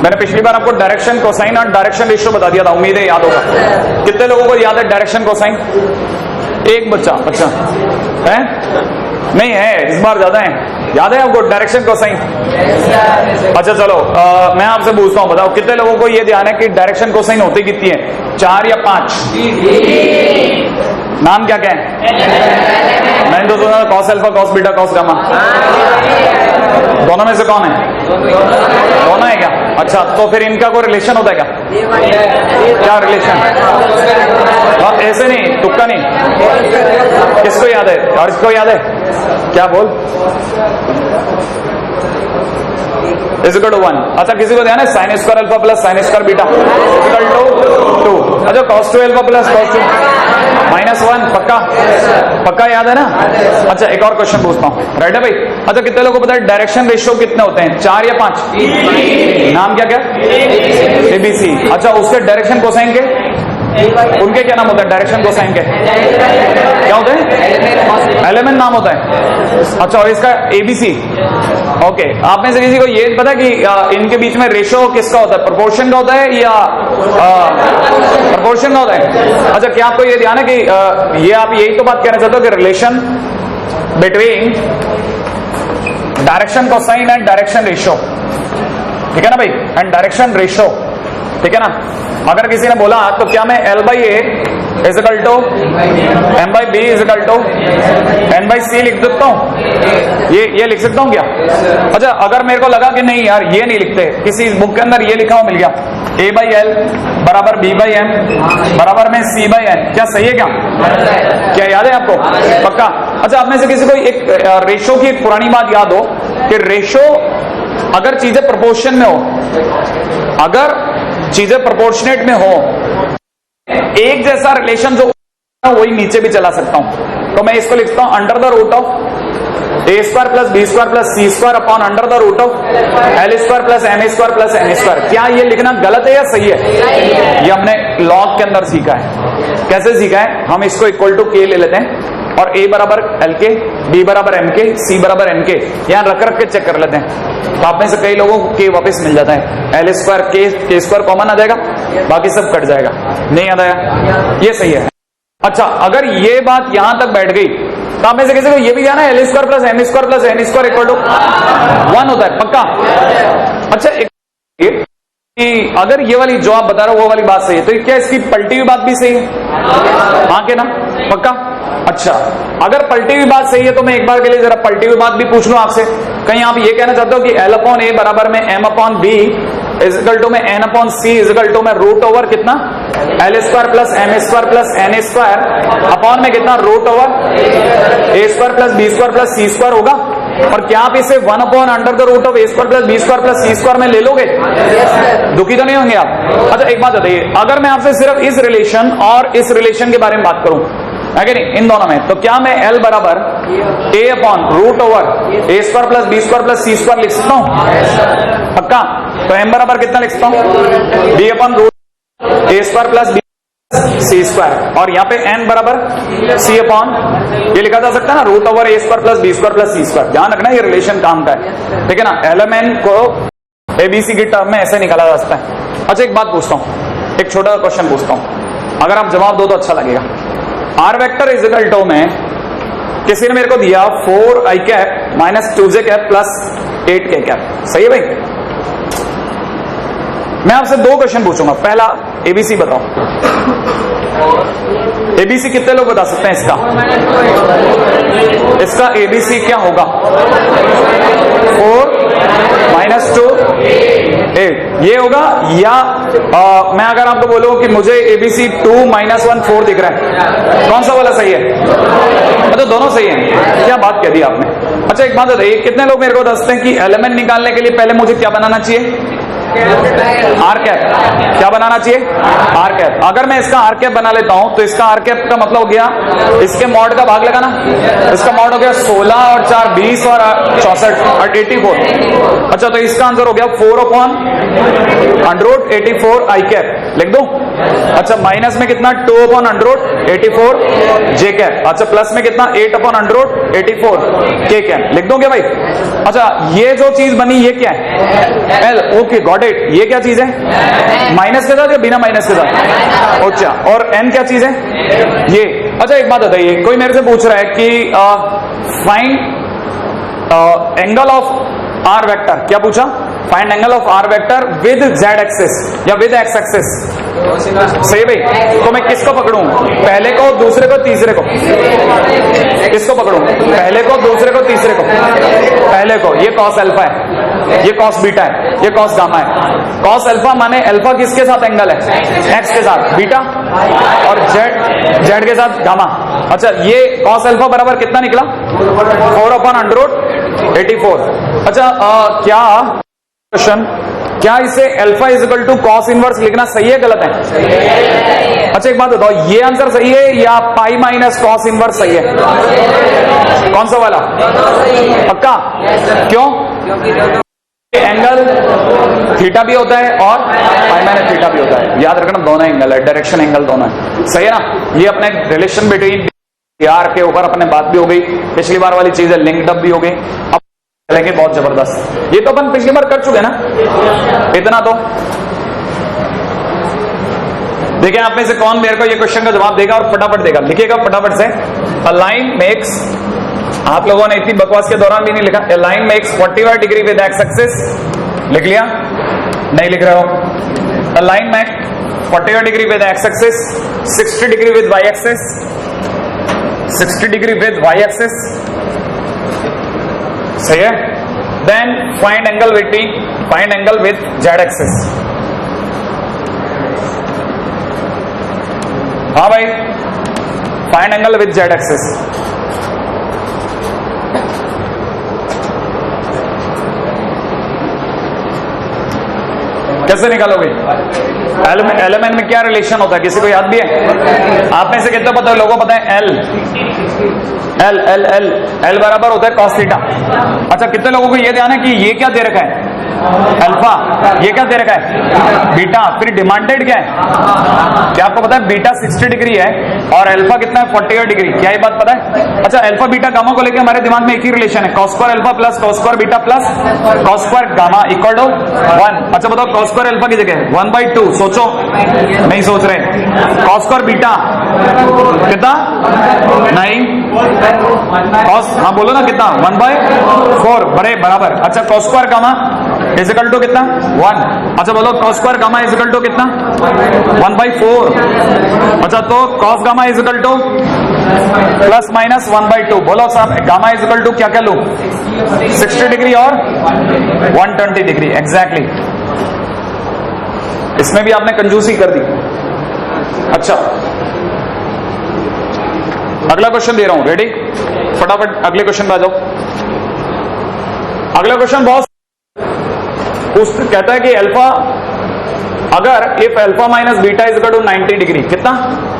मैंने पिछली बार आपको डायरेक्शन कोसाइन और डायरेक्शन रेशियो बता दिया था, उम्मीद है याद होगा। कितने लोगों को याद है डायरेक्शन कोसाइन? एक बच्चा, अच्छा है नहीं है, इस बार ज्यादा है। याद है आपको डायरेक्शन कोसाइन? अच्छा चलो मैं आपसे पूछता हूँ, बताओ कितने लोगों को ये ध्यान है कि डायरेक्शन कोसाइन होती कितनी है, 4 या 5? नाम क्या क्या है? मैंने तो सुना cos alpha, cos beta, cos gamma. दोनों में से कौन है? दोनों है क्या? अच्छा तो फिर इनका कोई रिलेशन होता है क्या? क्या रिलेशन? ऐसे नहीं, तुक्का नहीं। किसको याद है और इसको याद है? क्या बोल? Equal to 1। अच्छा किसी को ध्यान है sine square alpha plus sine square beta equal to 2। अच्छा कॉस 2 अल्फा प्लस कॉस 2 -1। पक्का याद है ना? अच्छा एक और क्वेश्चन पूछता हूँ, राइट है भाई? अच्छा कितने लोगों को पता है डायरेक्शन रेशियो कितने होते हैं, 4 या 5? नाम क्या क्या? ABC। अच्छा उसके डायरेक्शन कोसाइन के उनके क्या नाम होता है? डायरेक्शन कोसाइन के क्या होते हैं? एलिमेंट नाम होता है। अच्छा और इसका ABC। ओके आप में से किसी को ये पता है कि इनके बीच में रेशियो किसका होता है? प्रोपोर्शन का होता है या प्रोपोर्शन का होता है? अच्छा क्या आपको ये ध्यान है कि ये आप यही तो बात कहना चाहते हो कि relation between direction cosine and direction ratio, ठीक है ना भाई? एंड डायरेक्शन रेशियो, ठीक है ना? अगर किसी ने बोला तो क्या मैं L/A is equal to M/B is equal to N/C लिख सकता हूं? ये लिख सकता हूं क्या? अच्छा अगर मेरे को लगा कि नहीं यार ये नहीं लिखते, किसी बुक के अंदर ये लिखा हुआ मिल गया A/L बराबर B/M बराबर में C/N, क्या सही है क्या? क्या याद है आपको? पक्का? अच्छा आप में से किसी को एक रेशो की एक पुरानी बात याद हो कि रेशो अगर चीजें प्रोपोर्शन में हो, अगर चीजें प्रोपोर्शनेट में हो, एक जैसा रिलेशन जो वही नीचे भी चला सकता हूं। तो मैं इसको लिखता हूं under the root of A² plus B² plus C² upon under the root of L² plus M² plus N²। क्या ये लिखना गलत है या सही है? ये हमने लॉग के अंदर सीखा है। कैसे सीखा है? हम इसको इक्वल टू K ले लेते हैं और A बराबर LK, B बराबर MK, C बराबर NK यहां रख के चेक कर लेते हैं। तो आप में से कई लोगों को K वापस मिल जाता है, L² K² कॉमन आ जाएगा, बाकी सब कट जाएगा। नहीं याद आया? ये सही है। अच्छा अगर ये बात यहां तक बैठ गई तो आप में से किसी को ये भी जाना है L² plus M² plus N² equal to 1 होता है? पक्का? अच्छा कि अगर ये वाली जो आप बता रहे हो वो वाली बात सही है तो क्या इसकी पलटी हुई बात भी सही है? हाँ के ना? पक्का? अच्छा अगर पलटी हुई बात सही है तो मैं एक बार के लिए जरा पलटी हुई बात भी पूछ लूं आपसे। कहीं आप ये कहना चाहते हो कि L/A बराबर में M/B इज इक्वल टू में N/C इज इक्वल टू में रूट ओवर कितना L² plus M² plus N² upon में कितना root over A² plus B² plus C² होगा? और क्या आप इसे 1 upon under the root of A² plus B² plus C² में ले लोगे? दुखी तो नहीं होंगे आप? अच्छा एक बात बताइए, अगर मैं आपसे सिर्फ इस रिलेशन और इस रिलेशन के बारे में बात करूं, है कि नहीं, इन दोनों में, तो क्या मैं L बराबर A upon root over A² plus B² plus C² लिख सकता हूं? पक्का? तो M बराबर कितना लिख सकता हूं? B upon root A² plus C², और यहाँ पे N बराबर C अपॉन ये लिखा जा सकता है ना root over A² plus B² plus C²। ध्यान रखना ये रिलेशन काम का है, ठीक है ना? एलिमेंट को ABC की टर्म में ऐसे निकाला जा सकता है। अच्छा एक बात पूछता हूँ, एक छोटा क्वेश्चन पूछता हूँ, अगर आप जवाब दो तो अच्छा लगेगा। R vector is equal to में किसी ने मेरे को दिया 4i minus 2j plus 8k, सही है भाई? मैं आपसे 2 क्वेश्चन पूछूंगा। पहला ABC बताओ, ABC कितने लोग बता सकते हैं इसका ABC क्या होगा? 4 माइनस 2 8 ये होगा, या मैं अगर आपको बोलूं कि मुझे ABC 2 माइनस 1 4 दिख रहा है, कौन सा वाला सही है? तो दोनों सही है। क्या बात कह दी आपने? अच्छा एक बात बताइए, कितने लोग मेरे को बताते हैं कि एलिमेंट निकालने के लिए पहले मुझे क्या बनाना चाहिए? R cap. क्या बनाना चाहिए? R cap. अगर मैं इसका R कैप बना लेता हूं तो इसका R कैप का मतलब हो गया इसके मॉड का भाग लगाना, इसका मॉड हो गया 16 और 4 20 और 64 और 84। अच्छा तो इसका आंसर हो गया 4 upon under root 84 i cap. लिख दो? अच्छा माइनस में कितना 2/√84 जे कैप। अच्छा प्लस में कितना 8/√84 के कैप। लिख दोगे भाई। अच्छा ये जो चीज बनी ये क्या है? एल। Okay got it. ये क्या चीज है? माइनस के साथ या बिना माइनस के साथ? अच्छा और एन क्या चीज है? ये। अच्छा एक बात बताइए, कोई मेरे से पूछ रहा है कि find angle of r vector. क्या पूछा? Find angle of r vector with Z axis या विद एक्स एक्सिस। सही भाई। तो मैं किसको पकड़ूं? पहले को, दूसरे को, तीसरे को? किसको पकड़ूं? पहले को, दूसरे को, तीसरे को? पहले को। ये कॉस अल्फा है, ये कॉस बीटा है, ये कॉस गामा है। कॉस अल्फा माने अल्फा किसके साथ एंगल है? एक्स के साथ। बीटा और जेड के साथ गामा। अच्छा ये कॉस अल्फा बराबर कितना निकला? 4/√84। अच्छा क्या क्वेश्चन, क्या इसे alpha is equal to cos inverse लिखना सही है गलत है? अच्छा एक बात बताओ, ये आंसर सही है या पाई माइनस कॉस इनवर्स सही है? कौन सा वाला? पक्का? क्यों? एंगल थीटा भी होता है और पाई माइनस थीटा भी होता है। याद रखना दोनों एंगल है, डायरेक्शन एंगल दोनों है। सही है ना? ये अपने रिलेशन बिटवीन आर के ऊपर अपने बात भी हो गई, पिछली बार वाली चीज है लिंक्ड अप भी हो गई। अब चलेंगे बहुत जबरदस्त। ये तो अपन पिछली बार कर चुके ना, इतना तो देखिए आप में से कौन मेरे को ये क्वेश्चन का जवाब देगा और फटाफट देगा। लिखिएगा फटाफट से। अ लाइन मेक्स, आप लोगों ने इतनी बकवास के दौरान भी नहीं लिखा। A line makes 45 degree with x axis. लिख लिया? नहीं लिख रहे हो? A line makes 45 degree with x axis, 60 degree with Y axis, 60 degree with Y axis. सही है? Then find angle with T, find angle with Z axis. हाँ भाई, find angle with Z axis. कैसे निकालोगे? एलिमेंट में क्या relation होता है, किसी को याद भी है? आप में से कितने पता है? लोगों को पता है L. L L L L बराबर होता है कॉस थीटा। अच्छा कितने लोगों को ये ध्यान है कि ये क्या दे रखा है? अल्फा। ये क्या दे रखा है? बीटा। फिर डिमांडेड क्या है? क्या आपको पता है? बीटा 60 डिग्री है और अल्फा कितना है? 48 डिग्री। क्या ये बात पता है? अच्छा अल्फा बीटा गामा को लेकर हमारे दिमाग में एक ही रिलेशन है, cos square alpha plus cos square beta plus cos square gamma equal to 1। अच्छा बताओ कॉस स्क्वायर अल्फा की जगह 1/2। सोचो, नहीं सोच रहे। कॉस स्क्वायर बीटा कितना? नहीं कॉस, हाँ बोलो ना कितना? 1/4 बड़े बराबर। अच्छा cos square gamma is equal to कितना? 1। अच्छा बोलो cos square gamma is equal to कितना? 1/4। अच्छा तो cos gamma is equal to plus minus 1/2। बोलो साहब गामा इज इक्वल टू क्या क्या लू? 60 डिग्री और 120 डिग्री। एग्जैक्टली। इसमें भी आपने कंजूसी कर दी। अच्छा अगला क्वेश्चन दे रहा हूं, रेडी? फटाफट अगले क्वेश्चन पे आ जाओ। अगला क्वेश्चन बहुत कहता है कि अल्फा, अगर if alpha minus beta is equal to 90 degree, कितना?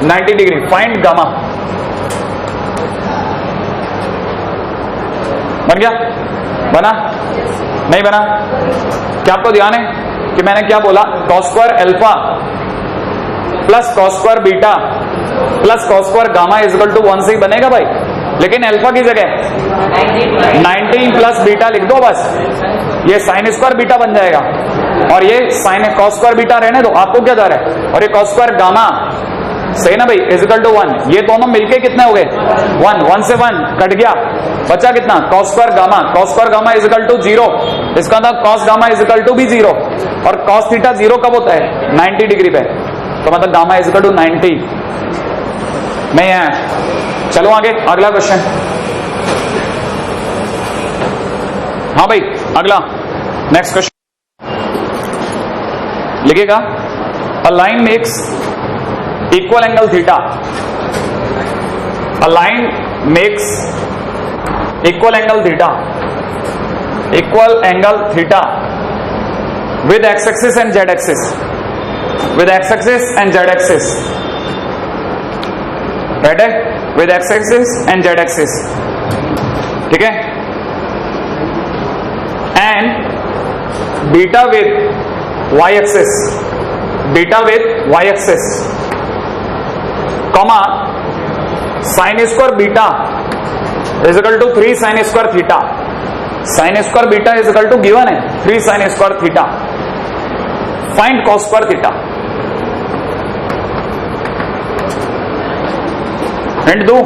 90 डिग्री, फाइंड गामा। बन गया? बना? नहीं बना? क्या आपको ध्यान है कि मैंने क्या बोला? Cos square alpha plus cos square beta plus cos square gamma is equal to 1 से ही बनेगा भाई। लेकिन अल्फा की जगह 90 प्लस बीटा लिख दो बस, ये साइन स्क्वायर बीटा बन जाएगा और ये साइन कॉस स्क्वायर बीटा रहने दो। आपको क्या जा रहा है? और ये कॉस स्क्वायर गामा, सही ना भाई, इज इक्वल टू 1। ये दोनों मिलके कितने हो गए? 1। 1 से 1 कट गया, बचा कितना? Cos square gamma. Cos square gamma is equal to 0। इसका मतलब cos gamma is equal to भी 0 और कॉस थीटा 0 कब होता है? 90 डिग्री पे। तो मतलब गामा इज इक्वल टू 90 नहीं है। चलो आगे अगला क्वेश्चन। हाँ भाई अगला नेक्स्ट क्वेश्चन लिखिएगा। अ line makes equal angle theta. A line makes equal angle theta, equal angle theta with x axis and z axis, with x axis and z axis, right है? with x axis and z axis, ठीक है? and beta with y axis, beta with y axis, comma sine square beta is equal to 3 sine square theta. Sine square beta is equal to given है 3 sine square theta. Find cos square theta. Hint दो,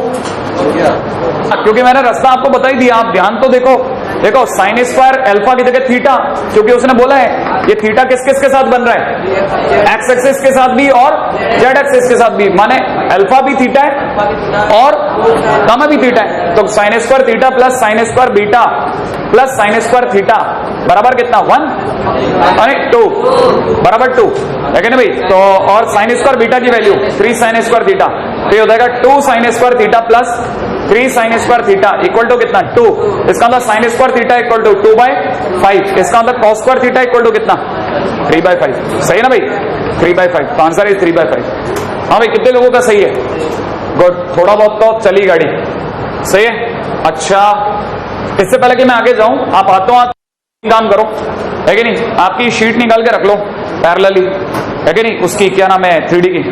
क्योंकि मैंने रास्ता आपको बता ही दिया, आप ध्यान तो देखो। देखो साइन स्क्वायर अल्फा की जगह थीटा, क्योंकि उसने बोला है ये थीटा किस किस के साथ बन रहा है, एक्स एक्सिस के साथ भी और जेड एक्सिस के साथ भी, माने अल्फा भी थीटा है और गामा भी थीटा है। तो sign square theta plus sine square beta plus sine square theta बराबर कितना 1 और 2 बराबर 2 है ना भाई। तो और साइन स्क्वायर बीटा की वैल्यू 3 साइन स्क्वायर थीटा, तो ये हो जाएगा 2 sine square theta plus 3 sine square theta equal to कितना 2। इसका मतलब sine square theta equal to 2/5। इसका मतलब cos square theta equal to कितना 3/5। सही है ना भाई, 3/5। तो आंसर इज 3/5। हाँ भाई, कितने लोगों का सही है? गुड, थोड़ा बहुत तो चली गाड़ी, सही है। अच्छा, इससे पहले कि मैं आगे जाऊं, आप हाथों हाथ काम करो, है कि नहीं। आपकी शीट निकाल के रख लो पैरेलली, है कि नहीं, उसकी क्या नाम है 3D की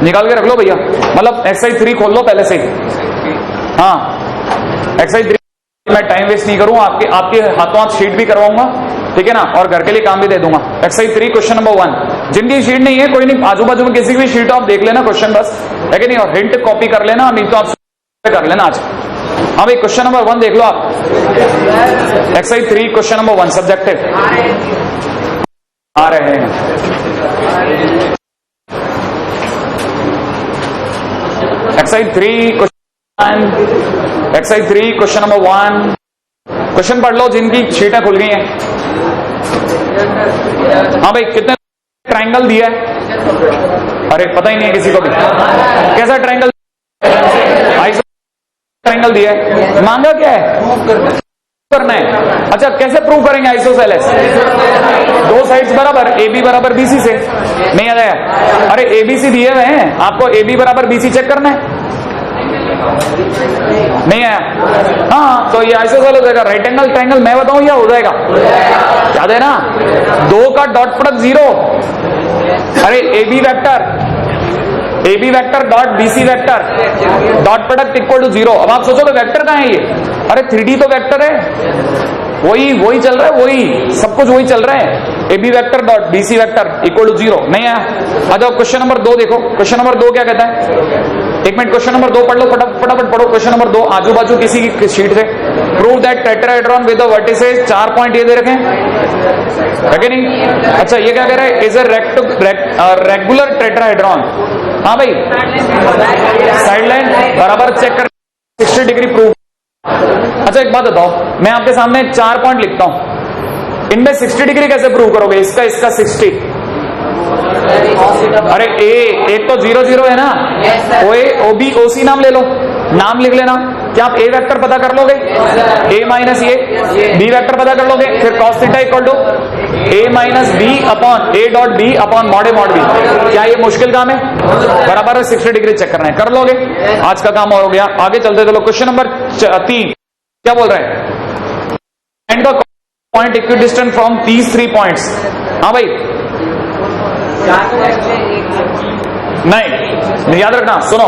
निकाल के रख लो भैया। मतलब एक्सरसाइज 3 खोल लो पहले से ही। हाँ, एक्सरसाइज 3 मैं टाइम वेस्ट नहीं करूं, आपके हाथों हाथ शीट भी करवाऊंगा, ठीक है ना, और घर के लिए काम भी दे दूंगा। Exercise 3 question number 1। जिनकी शीट नहीं है कोई नहीं, आजू बाजू में किसी की भी शीट हो आप देख लेना क्वेश्चन बस, है कि नहीं, और हिंट कॉपी कर लेना, नहीं तो आप कर लेना आज। हाँ भाई, क्वेश्चन नंबर 1 देख लो आप। एक्सरसाइज 3 क्वेश्चन नंबर 1 सब्जेक्टिव आ रहे हैं। Exercise 3 question number 1। क्वेश्चन पढ़ लो जिनकी शीटें खुल गई हैं। हाँ भाई, कितने ट्रायंगल दिया है? अरे पता ही नहीं है किसी को भी। कैसा ट्रायंगल? ट्रायंगल दिया है, मांगा क्या है? करना है। अच्छा, कैसे प्रूव करेंगे आइसोसेलेस? दो साइड्स बराबर, ए बी बराबर बीसी से। नहीं आ जाएगा? अरे ए बी सी दिए हुए हैं, आपको ए बी बराबर बीसी चेक करना है। नहीं आया? हाँ, तो ये आइसोसेलेस हो जाएगा। राइट एंगल ट्रायंगल मैं बताऊं या हो जाएगा? याद है ना, 2 का डॉट प्रोडक्ट 0। अरे A B vector dot BC vector dot product equal to 0। अब आप सोचोगे वेक्टर कहां है ये? अरे 3D तो वेक्टर है, वही चल रहा है, वही सब कुछ वही चल रहा है। A B vector dot BC vector equal to 0 नहीं आया? आ जाओ क्वेश्चन नंबर 2 देखो। क्वेश्चन नंबर 2 क्या कहता है? एक मिनट, क्वेश्चन नंबर 2 पढ़ लो, फटाफट पढ़ो। क्वेश्चन नंबर 2 आजू बाजू किसी की शीट से। Prove that tetrahedron with the vertices, 4 point ये दे रखे हैं, है कि नहीं? अच्छा, ये क्या कह रहा है? Is a regular tetrahedron. हाँ भाई, साइड लाइन बराबर चेक कर 60 डिग्री प्रूव। अच्छा, एक बात बताओ, मैं आपके सामने 4 पॉइंट लिखता हूं, इनमें 60 डिग्री कैसे प्रूव करोगे? इसका 60। अरे एक तो 0 0 है ना, ओ बी ओ सी नाम ले लो, नाम लिख लेना। क्या आप ए वेक्टर पता कर लोगे? A minus a, B vector पता कर लोगे, फिर cos theta equal to a minus b upon a dot b upon mod A mod B. क्या ये मुश्किल काम है? बराबर 60 डिग्री चेक करना है, कर लोगे, आज का काम हो गया। आगे चलते चलो, क्वेश्चन नंबर 3 क्या बोल रहे हैं? Find the point equidistant from these 3 points. हाँ भाई, नहीं याद रखना, सुनो,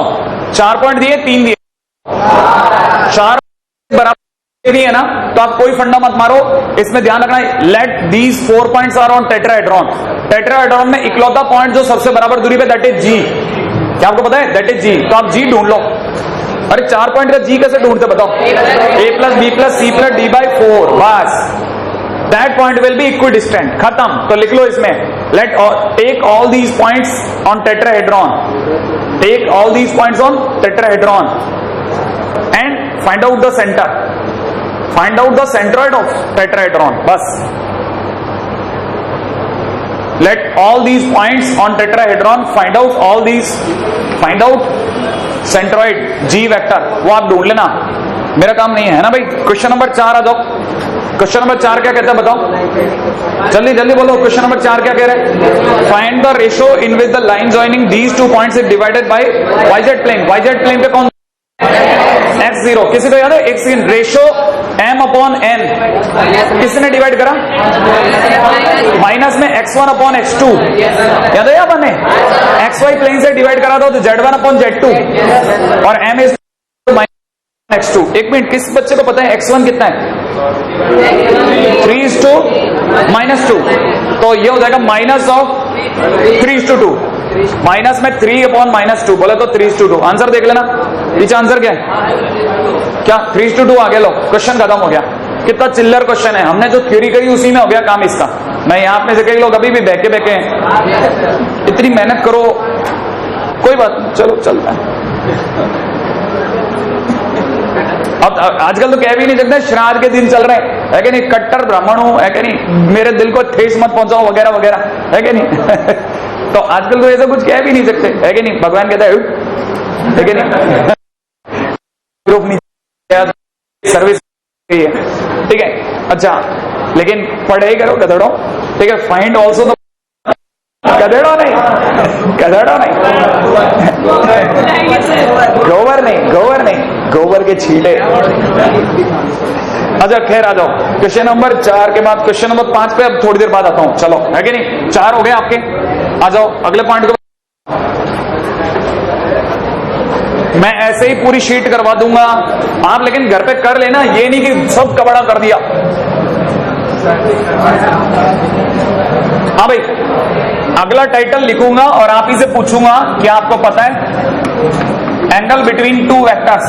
4 पॉइंट दिए, 3 दिए, 4 बराबर दिए ना, तो आप कोई फंडा मत मारो, इसमें ध्यान रखना। Let these 4 points are on tetrahedron. Tetrahedron में इकलौता पॉइंट जो सबसे बराबर दूरी पे, दैट इज जी। क्या आपको पता है? दैट इज जी। तो आप जी ढूंढ लो। अरे 4 पॉइंट का जी कैसे ढूंढते बताओ? A plus B plus C plus D by 4, बस that point will be equidistant, खत्म। तो लिख लो इसमें, let take all these points on tetrahedron, take all these points on tetrahedron and find out the centre, find out the centroid of tetrahedron, बस। Let all these points on tetrahedron find out all these, find out centroid G vector, वो आप ढूंढ लेना, मेरा काम नहीं है ना भाई। क्वेश्चन नंबर 4 आ जाओ। क्वेश्चन नंबर 4 क्या कहता है बताओ, जल्दी जल्दी बोलो। क्वेश्चन नंबर 4 क्या कह रहा है? Find the ratio in which the line joining these 2 points is divided by YZ plane. YZ plane पे कौन? x0, किसी को याद है? एक second, ratio m upon n किसने डिवाइड करा? माइनस में x1 अपॉन x2, याद है? या बने xy प्लेन से डिवाइड करा था तो z1 अपॉन z2 और m इज x2। एक मिनट, किस बच्चे को पता है x1 कितना है? 3:-2, तो ये हो जाएगा माइनस ऑफ 3:2, माइनस में 3 अपॉन -2 बोले तो 3:2। आंसर देख लेना पीछे, आंसर क्या है? क्या 3:2 आ गया? लो क्वेश्चन खत्म हो गया। कितना चिल्लर क्वेश्चन है, हमने जो थ्योरी करी उसी में हो गया काम इसका। मैं यहाँ पे से कई लोग अभी भी बैके इतनी मेहनत करो, कोई बात नहीं, चलो चलता है। अब आजकल तो कह भी नहीं सकते श्राद्ध के दिन चल रहे हैं, है कि नहीं? कट्टर ब्राह्मण हूं, है कि नहीं? मेरे दिल को ठेस मत पहुंचाओ वगैरह वगैरह, है कि नहीं? तो आजकल तो ऐसा कुछ कह भी नहीं सकते, है कि नहीं? भगवान कहता है कि नहीं? ग्रुप नहीं, सर्विस है, ठीक है? अच्छा, लेकिन पढ़ाई करो गधड़ो, ठीक है? फाइंड ऑल्सो द गधड़ो नहीं, गधड़ो नहीं, गोबर नहीं, गोबर नहीं, गोबर के छींटे। अच्छा खैर, आ जाओ क्वेश्चन नंबर 4 के बाद क्वेश्चन नंबर 5 पे अब थोड़ी देर बाद आता हूं। चलो, है कि नहीं? 4 हो गए आपके, आ जाओ अगले पॉइंट को। मैं ऐसे ही पूरी शीट करवा दूंगा आप, लेकिन घर पे कर लेना, ये नहीं कि सब कबाड़ा कर दिया। हाँ भाई, अगला टाइटल लिखूंगा और आप ही से पूछूंगा क्या आपको पता है एंगल बिटवीन टू वेक्टर्स?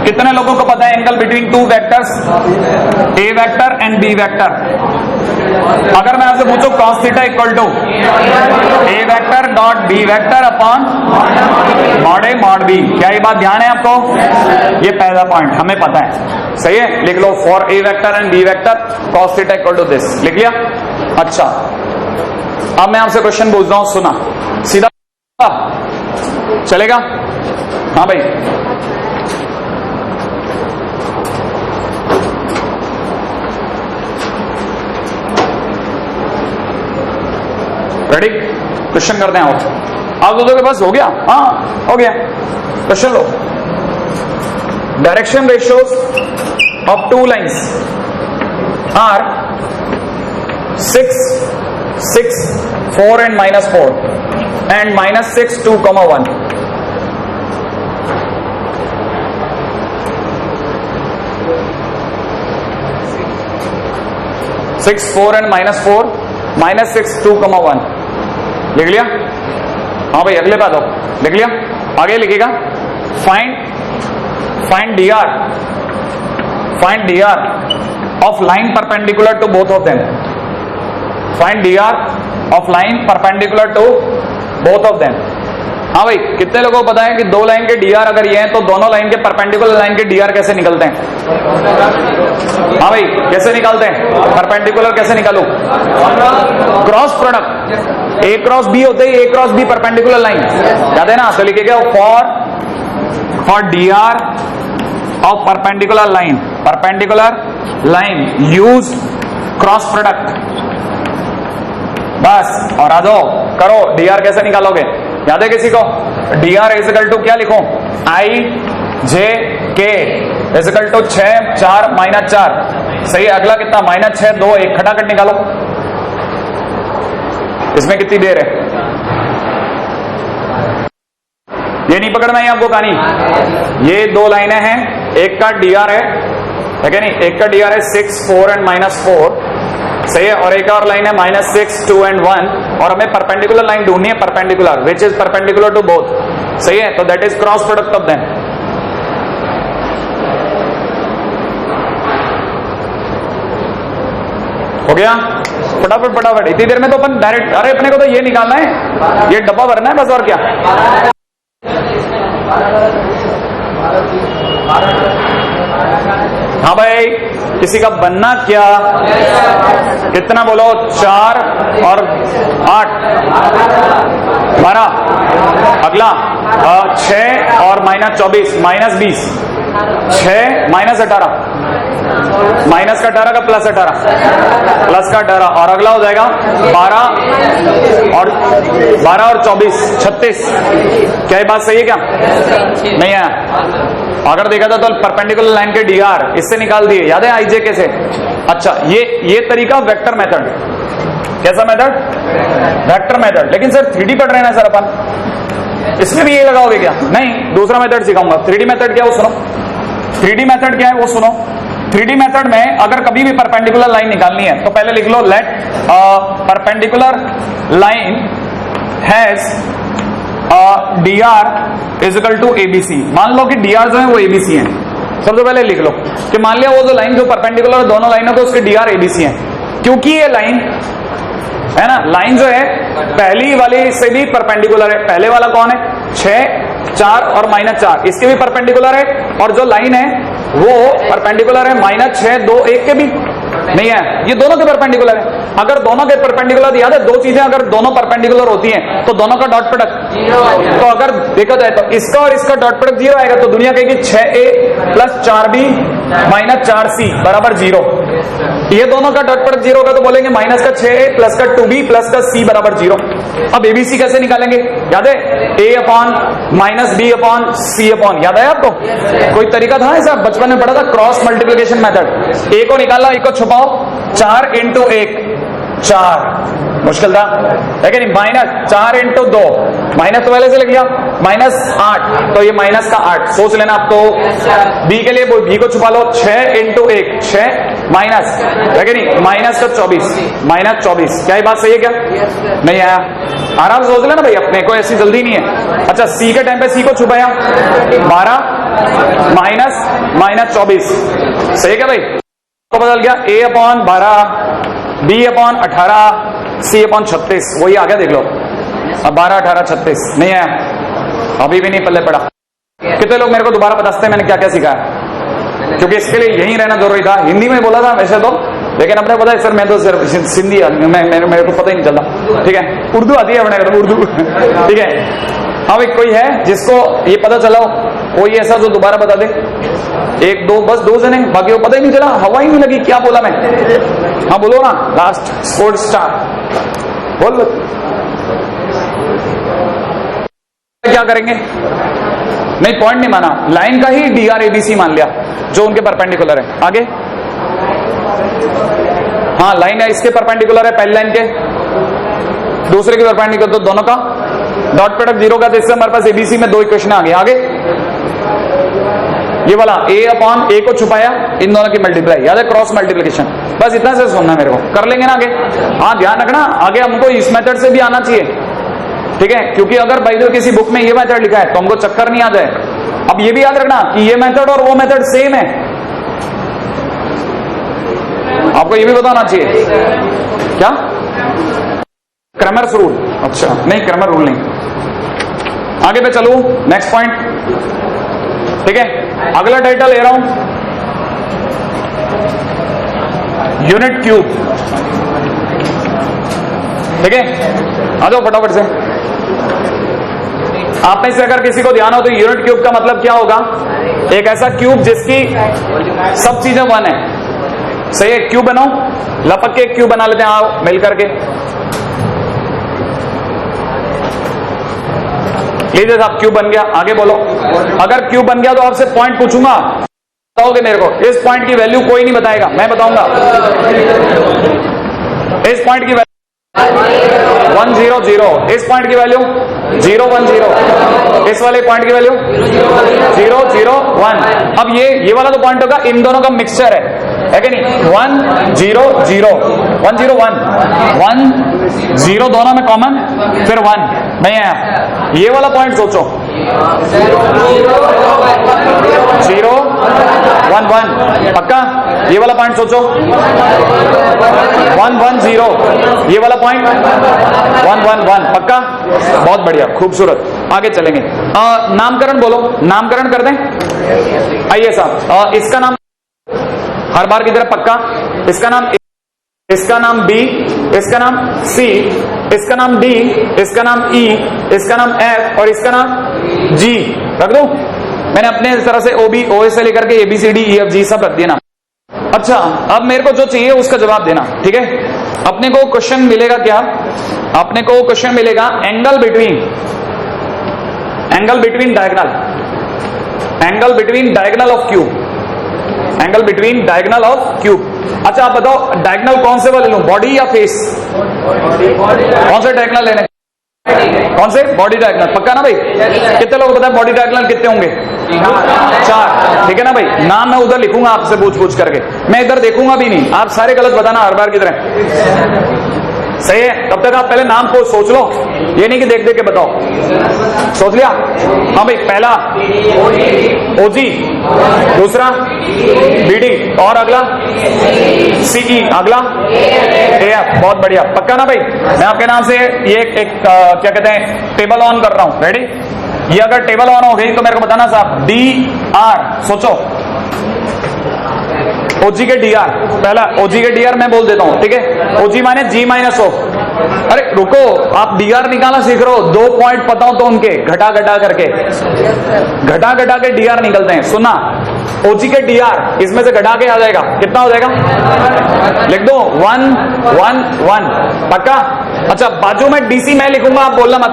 कितने लोगों को पता है angle between two vectors? A vector and B vector. अगर मैं आपसे पूछूं cos theta equal to A vector dot B vector upon mod A mod B, क्या ये बात ध्यान है आपको? ये पहला पॉइंट हमें पता है, सही है? लिख लो, for A vector and B vector cos theta equal to this, लिख लिया? अच्छा, अब मैं आपसे क्वेश्चन पूछ रहा हूं, सुना सीधा चलेगा? हाँ भाई, रेडी? क्वेश्चन करते हैं आप दोनों के पास हो गया? हाँ हो गया। क्वेश्चन लो, direction ratios of two lines are 6, 6, 4 and -4 and -6, 2, 1. (6, 4 and -4, -6, 2, 1) लिख लिया? हाँ भाई, अगले बात हो, लिख लिया? आगे लिखेगा, find dr of line perpendicular to both of them. Find dr of line perpendicular to both of them. हाँ भाई, कितने लोगों को पता है कि दो लाइन के dr अगर ये हैं तो दोनों लाइन के परपेंडिकुलर लाइन के dr कैसे निकलते हैं? हाँ भाई, कैसे निकालते हैं? परपेंडिकुलर कैसे निकालूं? Cross product, a cross b होते ही a cross b perpendicular line, याद है ना? तो लिखेगा for dr of perpendicular line use cross product, बस। और आ जाओ करो, dr कैसे निकालोगे? याद है किसी को? dr इज इक्वल टू क्या लिखो? i j k is equal to 6, 4, -4, सही है? अगला कितना? -6, 2, 1, खटाखट निकालो। इसमें कितनी देर है? ये नहीं पकड़ना है आपको कहानी। ये दो लाइनें हैं, एक का dr है क्या नहीं? एक का dr है 6, 4 and -4, सही है? और एक और लाइन है -6, 2 and 1, और हमें परपेंडिकुलर लाइन ढूंढनी है, perpendicular which is perpendicular to both, सही है? तो that is cross product of them. हो गया? फटाफट फटाफट, इतनी देर में तो अपन डायरेक्ट, अरे अपने को तो ये निकालना है, ये डब्बा भरना है बस, और क्या। हाँ भाई, किसी का बनना क्या? कितना बोलो? 4 और 8, 12। अगला 6 और -24, -20, 6 -18, माइनस का 18 का +18, प्लस का 18, और अगला हो जाएगा 12 और 24, 36। क्या ये बात सही है क्या? नहीं है? अगर देखा था तो परपेंडिकुलर लाइन के डीआर इससे निकाल दिए, याद है आईजे कैसे। अच्छा ये तरीका वेक्टर मेथड, कैसा मेथड, वेक्टर मेथड। लेकिन सर 3D पढ़ रहे हैं सर अपन, इसमें भी ये लगाओगे क्या? नहीं, दूसरा मेथड सिखाऊंगा। 3D मेथड क्या है वो सुनो, 3D मेथड क्या है वो सुनो। 3D मेथड में अगर कभी भी परपेंडिकुलर लाइन निकालनी है तो पहले लिख लो let perpendicular line has dr is equal to A B C. मान लो कि dr जो है वो एबीसी है। सबसे पहले लिख लो कि मान लिया वो जो लाइन जो परपेंडिकुलर दोनों लाइनों को उसके dr एबीसी है, क्योंकि ये लाइन है ना, लाइन जो है पहली वाली से भी परपेंडिकुलर है। पहले वाला कौन है, 6, 4 और -4, इसके भी परपेंडिकुलर है। और जो लाइन है वो परपेंडिकुलर है -6, 2, 1 के भी नहीं है, ये दोनों के परपेंडिकुलर है। अगर दोनों के परपेंडिकुलर, याद है दो चीजें अगर दोनों परपेंडिकुलर होती हैं तो दोनों का डॉट प्रोडक्ट 0। तो अगर देखा जाए तो इसका और इसका डॉट प्रोडक्ट 0 आएगा, तो दुनिया कहेगी 6a plus 4b minus 4c बराबर 0। ये दोनों का डॉट प्रोडक्ट 0 होगा तो बोलेंगे माइनस का 6a प्लस का 2b प्लस का c बराबर 0। अब एबीसी कैसे निकालेंगे, याद है a upon minus b upon c upon, याद है आपको? कोई तरीका था ऐसा, बचपन में पढ़ा था, क्रॉस मल्टीप्लिकेशन मेथड। a को निकाला, a को छुपाओ, 4 इंटू 1 4, मुश्किल था है कि नहीं। -4 इंटू 2, माइनस तो पहले से लग गया, -8, तो ये माइनस का 8 सोच लेना आप। तो b के लिए b को छुपा लो, 6 इंटू 1 6 माइनस है कि नहीं, माइनस का 24 -24। क्या ये बात सही है क्या? नहीं आया, आराम से सोच लेना भाई, अपने को ऐसी जल्दी नहीं है। अच्छा c के टाइम पे c को छुपाया 12 माइनस -24, सही है क्या भाई? तो बदल गया a upon 12, b upon 18, c upon 36, वही आ गया देख लो। अब 12 18 36 नहीं आया, अभी भी नहीं पल्ले पड़ा। कितने लोग मेरे को दोबारा बता सकते हैं मैंने क्या क्या सिखाया? क्योंकि इसके लिए यही रहना जरूरी था। हिंदी में बोला था वैसे तो, लेकिन अपने पता है सर मैं तो सिर्फ सिंधी मेरे को पता ही नहीं चलता। ठीक है, उर्दू आती है अपने को, उर्दू ठीक है। हाँ भाई, कोई है जिसको ये पता चला हो, कोई ऐसा जो दोबारा बता दे? 1 2, बस 2 जने, बाकी वो पता ही नहीं चला, हवा ही नहीं लगी क्या बोला मैं। हाँ बोलो ना, लास्ट स्पोर्ट्स स्टार बोल। क्या करेंगे? नहीं, पॉइंट नहीं माना, लाइन का ही dr abc मान लिया जो उनके परपेंडिकुलर है। आगे हाँ, लाइन है इसके परपेंडिकुलर है पहली लाइन के, दूसरे के परपेंडिकुलर, तो दोनों का डॉट प्रोडक्ट 0 का। तो इससे हमारे पास एबीसी में 2 इक्वेशन आ गए। आगे ये वाला a अपॉन a को छुपाया, इन दोनों की मल्टीप्लाई, याद है क्रॉस मल्टीप्लिकेशन। बस इतना से सुनना मेरे को, कर लेंगे ना आगे। हाँ ध्यान रखना, आगे हमको इस मेथड से भी आना चाहिए, ठीक है? क्योंकि अगर बाई द वे किसी बुक में ये मेथड लिखा है तो हमको चक्कर नहीं आ जाए। अब ये भी याद रखना कि ये मेथड और वो मेथड सेम है, आपको ये भी बताना चाहिए। क्या? Cramer's rule? अच्छा नहीं, क्रैमर रूल नहीं। आगे पे चलूं, नेक्स्ट पॉइंट, ठीक है? अगला टाइटल ले रहा हूं, यूनिट क्यूब। ठीक है, आ जाओ फटाफट से। आप में से अगर किसी को ध्यान हो तो यूनिट क्यूब का मतलब क्या होगा? एक ऐसा क्यूब जिसकी सब चीजें 1 है। सही है, क्यूब बनाओ, लपक के क्यूब बना लेते हैं, आओ मिल करके। लीजिए साहब, क्यूब बन गया। आगे बोलो। अगर क्यूब बन गया तो आपसे पॉइंट पूछूंगा, बताओगे मेरे को? इस पॉइंट की वैल्यू कोई नहीं बताएगा, मैं बताऊंगा। इस पॉइंट की वैल्यू 1 0 0, इस पॉइंट की वैल्यू 0 1 0, इस वाले पॉइंट की वैल्यू 0 0 1। अब ये वाला तो पॉइंट होगा, इन दोनों का मिक्सचर है कि नहीं? 1 0 0 1 0 1 1 0, दोनों में कॉमन, फिर 1 नहीं आया। ये वाला पॉइंट सोचो, 0 1 1 पक्का। ये वाला पॉइंट सोचो, 1 1 0, ये वाला पॉइंट 1 1 1 पक्का। बहुत बढ़िया, खूबसूरत। आगे चलेंगे। नामकरण बोलो, नामकरण कर दें। आइए साहब, इसका नाम हर बार की तरह पक्का, इसका नाम B, इसका नाम C, इसका नाम D, इसका नाम E, इसका नाम F और इसका नाम G रख दो। मैंने अपने तरह से OB OA से लेकर के ABCD EF G सब रख दिया ना। अच्छा, अब मेरे को जो चाहिए उसका जवाब देना, ठीक है? अपने को क्वेश्चन मिलेगा क्या? अपने को क्वेश्चन मिलेगा angle between diagonal. Angle between diagonal of cube, angle between diagonal of cube. अच्छा आप बताओ डायगोनल कौन से वाले लूं, बॉडी या फेस? कौन से डायगोनल लेने, कौन से? बॉडी डायगोनल, पक्का ना भाई? कितने लोग बताए बॉडी डायगोनल कितने होंगे? 4, ठीक है ना भाई? नाम मैं उधर लिखूंगा आपसे पूछ पूछ करके, मैं इधर देखूंगा भी नहीं, आप सारे गलत बताना हर बार की तरह, सही है? तब तक आप पहले नाम को सोच लो, ये नहीं कि देख देख के बताओ। सोच लिया? हाँ भाई, पहला ओजी, दूसरा बीडी, और अगला सीई, अगला एएफ। बहुत बढ़िया, पक्का ना भाई? मैं आपके नाम से ये एक क्या कहते हैं टेबल ऑन कर रहा हूं, रेडी? ये अगर टेबल ऑन हो गई तो मेरे को बताना साहब, डी आर, सोचो ओजी के डी आर, पहला ओजी के डी आर मैं बोल देता हूं, ठीक है? ओजी माने जी माइनस ओ। अरे रुको, आप डी आर निकालना सीख रहे हो, 2 पॉइंट पता हो तो उनके घटा घटा करके, घटा घटा के डी आर निकलते हैं। सुना, ओजी के डी आर इसमें से घटा के आ जाएगा, कितना हो जाएगा? लिख दो 1 1 1, पक्का? अच्छा बाजू में डीसी मैं लिखूंगा, आप बोलना मत।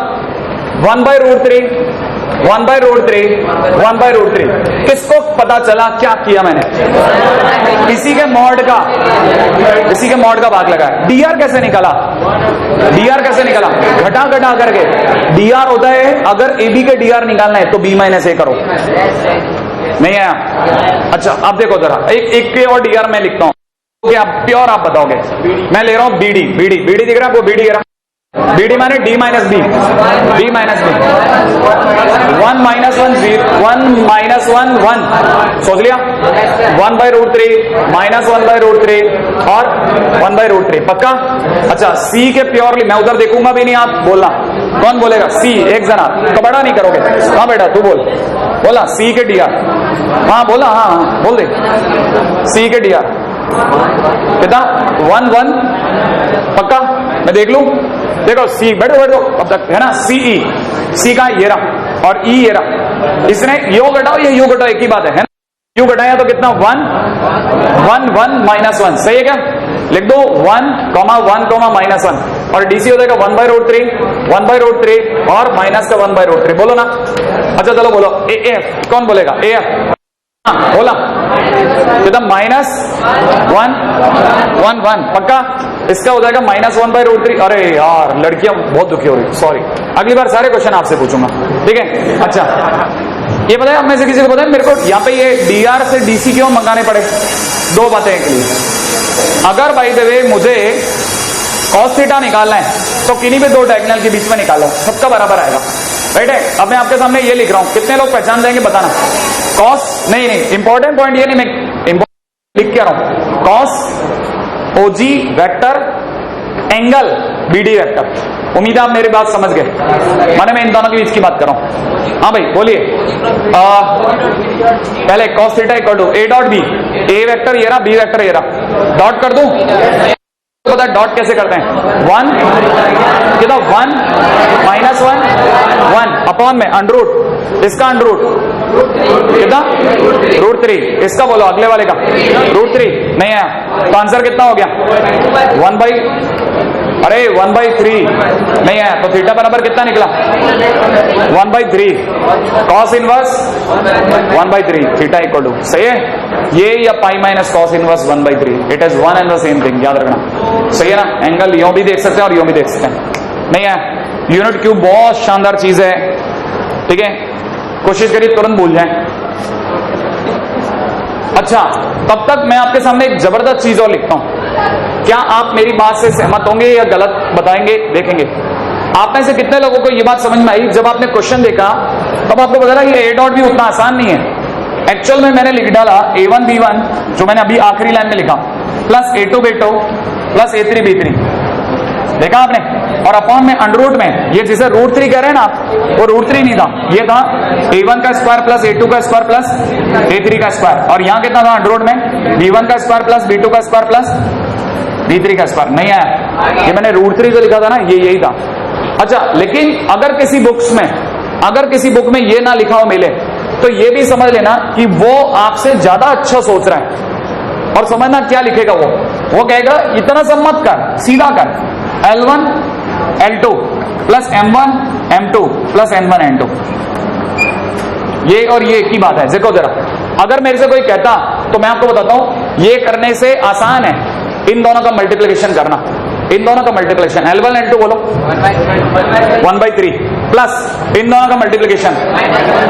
1/√3, 1/√3, 1/√3। किसको पता चला क्या किया मैंने? इसी के मॉड का, इसी के मॉड का भाग लगा है। डीआर कैसे निकला? डीआर कैसे निकला? घटा घटा करके। डीआर होता है, अगर एबी के डीआर निकालना है तो B-A करो, नहीं आया? अच्छा अब देखो जरा, एक के और डीआर मैं लिखता हूं, आप प्योर आप बताओगे। मैं ले रहा हूं बीडी, बीडी बीडी दिख रहा है आपको? बीडी दिख रहा, बीडी माने D minus B, B minus B, 1 -1 0, 1 -1 1, सोच लिया? 1/√3 -1/√3 और 1/√3, पक्का? अच्छा सी के प्योरली मैं उधर देखूंगा भी नहीं, आप बोलना। कौन बोलेगा? सी, एक जना, कबड़ा नहीं करोगे। हाँ बेटा तू बोल, बोला सी के डी आर। हाँ बोला, हाँ बोल दे, सी के डी आर कितना? 1 1, पक्का? मैं देख लूं? देखो सी, बैठो बैठो अब तक, है ना? सीई, सी का ये रहा और ई ये रहा, इसने यो घटाओ ये यो घटाओ, एक ही बात है ना? यू घटाया तो कितना? 1 1 1 -1, सही है क्या? लिख दो 1, 1, -1 और डीसी हो जाएगा 1/√3, 1/√3 और माइनस का 1/√3। बोलो ना? अच्छा चलो बोलो, एएफ कौन बोलेगा? एएफ बोला कितना? -1 1 1, पक्का? इसका हो जाएगा -1/√3। अरे यार लड़कियां बहुत दुखी हो रही, सॉरी, अगली बार सारे क्वेश्चन आपसे पूछूंगा, ठीक है? अच्छा ये बताया, में से किसी को बताया मेरे को यहाँ पे ये डीआर से डीसी क्यों मंगाने पड़े? 2 बातें के लिए। अगर बाय द वे मुझे cos थीटा निकालना है तो किन्हीं भी 2 डायगोनल के बीच में निकालो, सबका बराबर आएगा, राइट है? अब मैं आपके सामने ये लिख रहा हूं, कितने लोग पहचान जाएंगे बताना? cos नहीं, इंपॉर्टेंट पॉइंट ये नहीं, मैं लिख के रहा हूं, cos ओजी वेक्टर एंगल बीडी वेक्टर। उम्मीद है आप मेरी बात समझ गए, माने मैं इन दोनों के बीच की बात कर रहा हूं। हाँ भाई बोलिए, पहले cos theta equal to a dot B, A vector ये रहा, बी वेक्टर ये रहा, डॉट कर दूं? पता डॉट कैसे करते हैं? 1 कितना? 1 -1 1 अपॉन में अंडरूट, इसका अंडरूट कितना? √3, इसका बोलो अगले वाले का √3, नहीं आया तो आंसर कितना हो गया? 1/3 नहीं आया तो थीटा बराबर कितना निकला? 1/3 cos inverse 1/3 theta equal to, सही है? ये या pi minus cos inverse 1/3, it is one and the same thing, याद रखना, सही है ना? एंगल यूं भी देख सकते हैं और यूं भी देख सकते हैं, नहीं है? यूनिट क्यूब बहुत शानदार चीज है, ठीक है? कोशिश करिए तुरंत भूल जाएं। अच्छा तब तक मैं आपके सामने एक जबरदस्त चीज और लिखता हूं, क्या आप मेरी बात से सहमत होंगे या गलत बताएंगे? देखेंगे आप में से कितने लोगों को ये बात समझ में आई जब आपने क्वेश्चन देखा, तब आपको पता लगा ये a डॉट भी उतना आसान नहीं है। एक्चुअल में मैंने लिख डाला a1 b1, जो मैंने अभी आखिरी लाइन में लिखा, plus a2 b2 plus a3 b3, देखा आपने? और अपॉन में अंडरूट में ये जिसे √3 कह रहे हैं ना आप, वो √3 नहीं था, ये था a1 का स्क्वायर प्लस a2 का स्क्वायर प्लस a3 का स्क्वायर, और यहाँ कितना था अंडरूट में? b1 का स्क्वायर प्लस b2 का स्क्वायर प्लस b3 का स्क्वायर, नहीं आया? ये मैंने √3 जो लिखा था ना, ये यही था। अच्छा लेकिन अगर किसी बुक में ये ना लिखा हो मिले तो ये भी समझ लेना कि वो आपसे ज्यादा अच्छा सोच रहा है, और समझना क्या लिखेगा वो कहेगा इतना सब मत कर, सीधा कर, L1 L2 plus M1 M2 plus N1 N2, ये और ये एक ही बात है। देखो जरा, अगर मेरे से कोई कहता तो मैं आपको बताता हूं ये करने से आसान है इन दोनों का मल्टीप्लिकेशन करना, इन दोनों का मल्टीप्लिकेशन L1 L2 बोलो 1/3 प्लस इन दोनों का मल्टीप्लिकेशन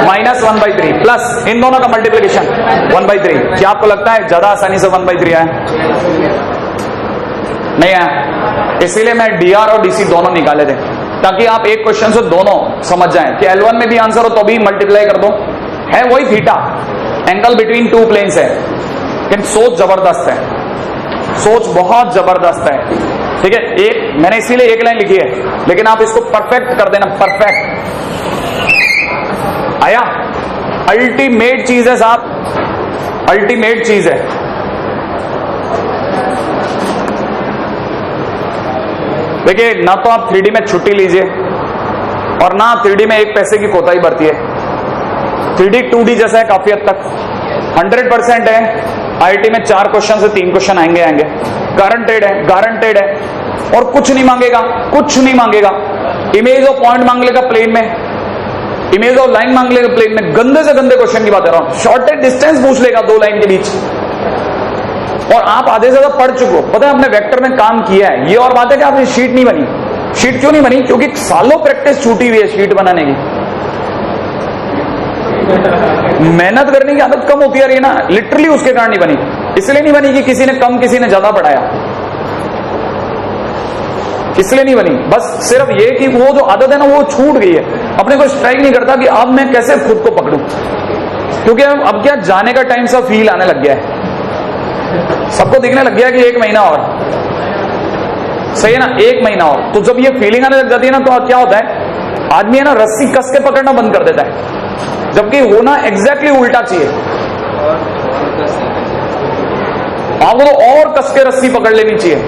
-1/3 प्लस इन दोनों का मल्टीप्लिकेशन 1/3। क्या आपको लगता है ज्यादा आसानी से 1/3 आया? नहीं आया। इसीलिए मैं DR और DC दोनों निकाले थे ताकि आप एक क्वेश्चन से दोनों समझ जाएं कि L1 में भी आंसर हो तो भी मल्टीप्लाई कर दो, है वही theta, angle between two planes है, लेकिन सोच जबरदस्त है, सोच बहुत जबरदस्त है। ठीक है, एक मैंने इसीलिए एक लाइन लिखी है, लेकिन आप इसको परफेक्ट कर देना, परफेक्ट आया। अल्टीमेट चीज है साहब, अल्टीमेट चीज है। देखिए, ना तो आप 3D में छुट्टी लीजिए और ना 3D में एक पैसे की कोताही बरती है। 3D 2D जैसा है काफी हद तक, 100% है। IIT में 4 क्वेश्चन से 3 क्वेश्चन आएंगे, गारंटेड है, गारंटेड है। और कुछ नहीं मांगेगा, कुछ नहीं मांगेगा। इमेज ऑफ पॉइंट मांग लेगा प्लेन में, इमेज ऑफ लाइन मांग लेगा प्लेन में, गंदे से गंदे क्वेश्चन की बात कर रहा हूं। शॉर्टेज डिस्टेंस पूछ लेगा 2 लाइन के बीच, और आप आधे से ज्यादा पढ़ चुके हो, पता है आपने वेक्टर में काम किया है। ये और बात है कि आपकी शीट नहीं बनी। शीट क्यों नहीं बनी? क्योंकि सालों प्रैक्टिस छूटी हुई है शीट बनाने की। मेहनत करने की आदत कम होती आ रही है ना, लिटरली उसके कारण नहीं बनी। इसलिए नहीं बनी कि किसी ने कम किसी ने ज्यादा पढ़ाया, इसलिए नहीं बनी। बस सिर्फ ये कि वो जो आदत है ना वो छूट गई है, अपने को स्ट्राइक नहीं करता कि अब मैं कैसे खुद को पकड़ूं, क्योंकि अब क्या जाने का टाइम सा फील आने लग गया है, सबको दिखने लग गया कि 1 महीना और, सही है ना, 1 महीना और। तो जब ये फीलिंग आने लग जाती है ना तो क्या होता है, आदमी है ना रस्सी कस के पकड़ना बंद कर देता है, जबकि होना एग्जैक्टली उल्टा चाहिए। आपको तो और कस के रस्सी पकड़ लेनी चाहिए।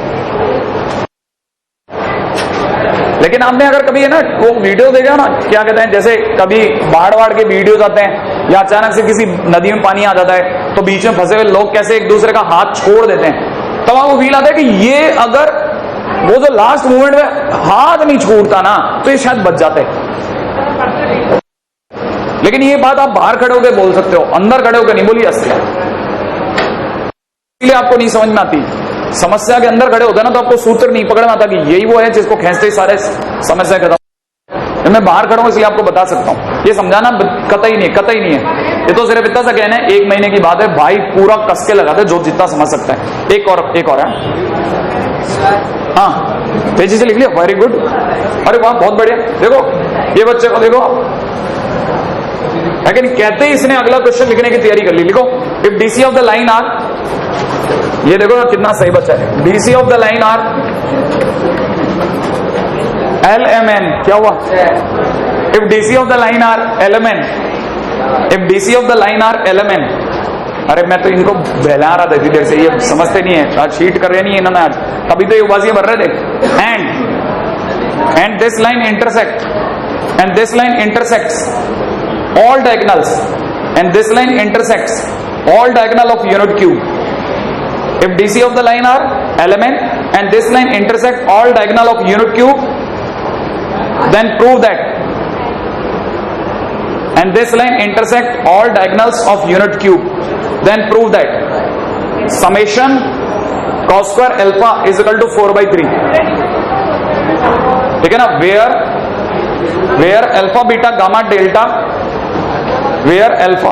लेकिन आपने अगर कभी है ना वो वीडियो देखा ना, क्या कहते हैं, जैसे कभी बाढ़ के वीडियोज आते हैं या अचानक से किसी नदी में पानी आ जाता है तो बीच में फंसे हुए लोग कैसे एक दूसरे का हाथ छोड़ देते हैं, तब आपको फील आता है कि ये अगर वो जो लास्ट मोमेंट में हाथ नहीं छूटता ना तो ये शायद बच जाते। लेकिन ये बात आप बाहर खड़े होकर बोल सकते हो, अंदर खड़े होकर नहीं बोली असली, इसलिए आपको नहीं समझ में आती। समस्या के अंदर खड़े होते ना तो आपको सूत्र नहीं पकड़ में आता कि यही वो है जिसको खींचते ही सारे समस्या खत्म। मैं बाहर खड़ा हूं इसलिए आपको बता सकता हूं, ये समझाना कतई नहीं, कतई नहीं है। ये तो सिर्फ इतना सा कहना है, 1 महीने की बात है भाई, पूरा कस के लगाते जो जितना समझ सकता है। एक और है, हाँ तेजी से लिख लिया, वेरी गुड, अरे वाह बहुत बढ़िया। देखो ये बच्चे को देखो, लेकिन कहते ही इसने अगला क्वेश्चन लिखने की तैयारी कर ली। लिखो, if DC of the line are, ये देखो कितना सही बच्चा है, DC of the line are LMN, क्या हुआ, if DC of the line are LMN, if DC of the line are LMN। अरे मैं तो इनको बहला रहा था इतनी देर से, ये समझते नहीं है, आज शीट कर रहे नहीं है इन्होंने, आज तभी तो ये उबासियां भर रहे थे। And this line intersect, and this line intersects all diagonals, and this line intersects all diagonal of unit q. If DC of the line are LMN and this line intersect all diagonal of unit q, then prove that, and this line intersect all diagonals of unit q, then prove that summation cos square alpha is equal to 4/3। ठीक है ना, where alpha beta gamma delta, where alpha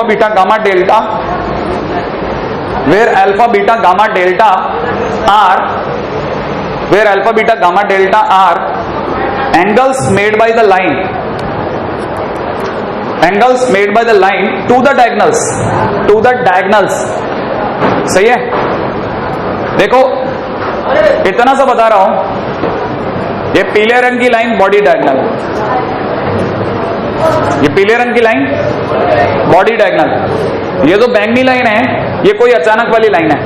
beta gamma delta, where alpha beta gamma delta are, where alpha beta gamma delta are angles made by the line, angles made by the line to the diagonals, to the diagonals। सही है, देखो इतना सा बता रहा हूं, ये पीले रंग की लाइन बॉडी डायगोनल, ये पीले रंग की लाइन बॉडी डायगोनल, ये जो बैंगनी लाइन है ये कोई अचानक वाली लाइन है,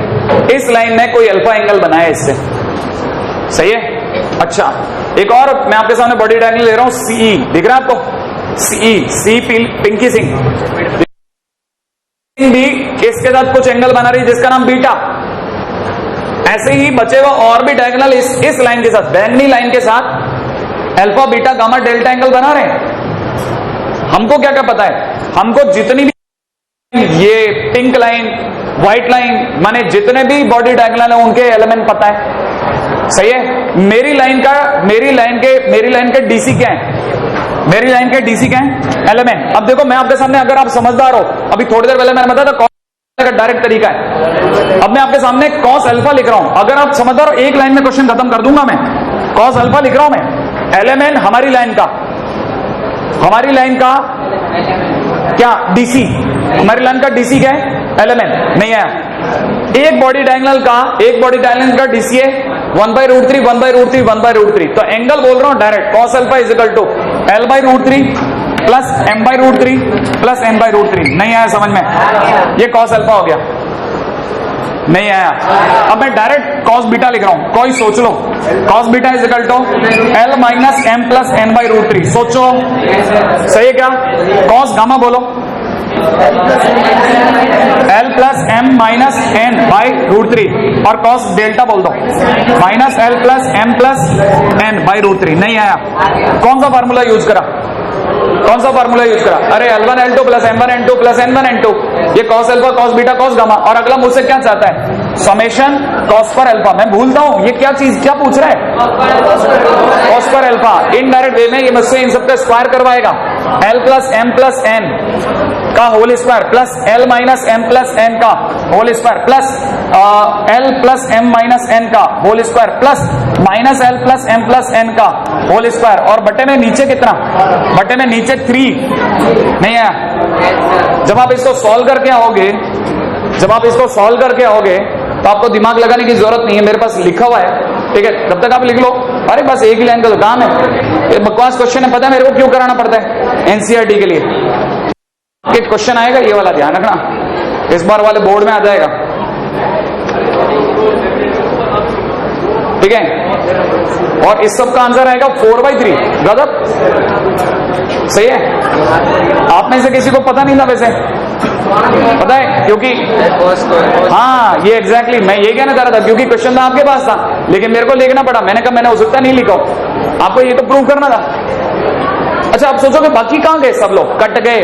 इस लाइन ने कोई अल्फा एंगल बनाया इससे, सही है। अच्छा एक और मैं आपके सामने बॉडी डायगोनल ले रहा हूं, CE दिख रहा है आपको, सी पिंकी सिंह भी इसके साथ कुछ एंगल बना रही है जिसका नाम बीटा। ऐसे ही बचे हुए और भी डायगोनल इस लाइन के साथ, बैंगनी लाइन के साथ alpha beta gamma delta angle बना रहे हैं। हमको क्या क्या पता है, हमको जितनी भी ये पिंक लाइन, व्हाइट लाइन, माने जितने भी बॉडी डायगोनल है उनके एलिमेंट पता है, सही है। मेरी लाइन के डीसी क्या है, मेरी लाइन के डीसी क्या है, एलिमेंट। अब देखो मैं आपके सामने, अगर आप समझदार हो, अभी थोड़ी देर पहले मैंने बताया था कॉस का डायरेक्ट तरीका है, अब मैं आपके सामने कॉस अल्फा लिख रहा हूं। अगर आप समझदार हो, एक लाइन में क्वेश्चन खत्म कर दूंगा मैं। कॉस अल्फा लिख रहा हूं मैं, एलिमेंट हमारी लाइन का क्या, डीसी, हमारी लाइन का डीसी क्या है, एलिमेंट। नहीं है, एक बॉडी डायगोनल का डीसी है 1/√3 1/√3 1/√3। तो एंगल बोल रहा हूं direct, cos alpha is equal to L/√3 plus M/√3 plus N/√3। नहीं आया समझ में, ये कॉस अल्फा हो गया, नहीं आया। अब मैं डायरेक्ट कॉस बीटा लिख रहा हूं, कोई सोच लो, cos beta is equal to L minus M plus N/√3। सोचो सही है क्या, कॉस गामा बोलो, L plus M minus N/√3 और कॉस डेल्टा बोल दो, minus L plus M plus N/√3। नहीं आया, कौन सा फार्मूला यूज करा, अरे L1 L2 plus M1 N2 plus N1 N2, ये cos alpha cos beta cos gamma. और अगला मुझसे क्या चाहता है, समेशन कॉस पर अल्फा। मैं भूलता हूं ये क्या चीज, क्या पूछ रहा है, कॉस पर अल्फा। इनडायरेक्ट वे में ये मुझसे इन सबका स्क्वायर करवाएगा, L plus M plus N का whole square plus L minus M plus N का whole square plus L plus M minus N का whole square plus minus L plus M plus N का whole square. और बटे में नीचे कितना, बटे में नीचे 3। नहीं है, जब आप इसको सॉल्व करके आओगे तो आपको दिमाग लगाने की जरूरत नहीं है, मेरे पास लिखा हुआ है, ठीक है, तब तक आप लिख लो। अरे बस एक ही लाइन का तो काम है, ये बकवास क्वेश्चन है, पता है मेरे को क्यों कराना पड़ता है, एनसीईआरटी के लिए। एक क्वेश्चन आएगा ये वाला, ध्यान रखना, इस बार वाले बोर्ड में आ जाएगा, ठीक है। और इस सब का आंसर आएगा 4/3। गलत, सही है। आप में से किसी को पता नहीं था वैसे, पता है, क्योंकि हाँ ये एग्जैक्टली मैं ये कहना चाह रहा था, क्योंकि क्वेश्चन था आपके पास था लेकिन मेरे को लिखना पड़ा। मैंने कहा मैंने हो सकता नहीं लिखा, आपको ये तो प्रूव करना था। अच्छा आप सोचोगे बाकी कहां गए, सब लोग कट गए,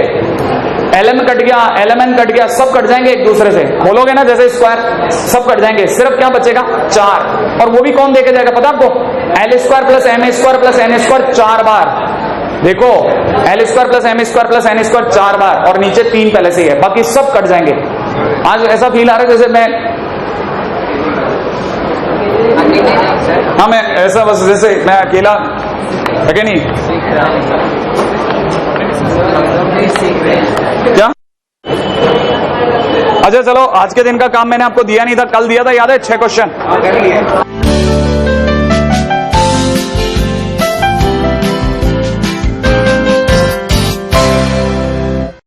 LM कट गया, LMN कट गया, सब कट जाएंगे एक दूसरे से, बोलोगे ना जैसे स्क्वायर, सब कट जाएंगे, सिर्फ क्या बचेगा 4। और वो भी कौन देके जाएगा पता आपको, L² plus M² plus N² 4 बार। देखो L² plus M² plus N² 4 बार, और नीचे 3 पहले से ही है, बाकी सब कट जाएंगे। आज ऐसा फील आ रहा है जैसे मैं, हाँ मैं ऐसा बस जैसे मैं अकेला है कि नहीं, क्या। अच्छा चलो, आज के दिन का काम मैंने आपको दिया नहीं था, कल दिया था, याद है 6 क्वेश्चन।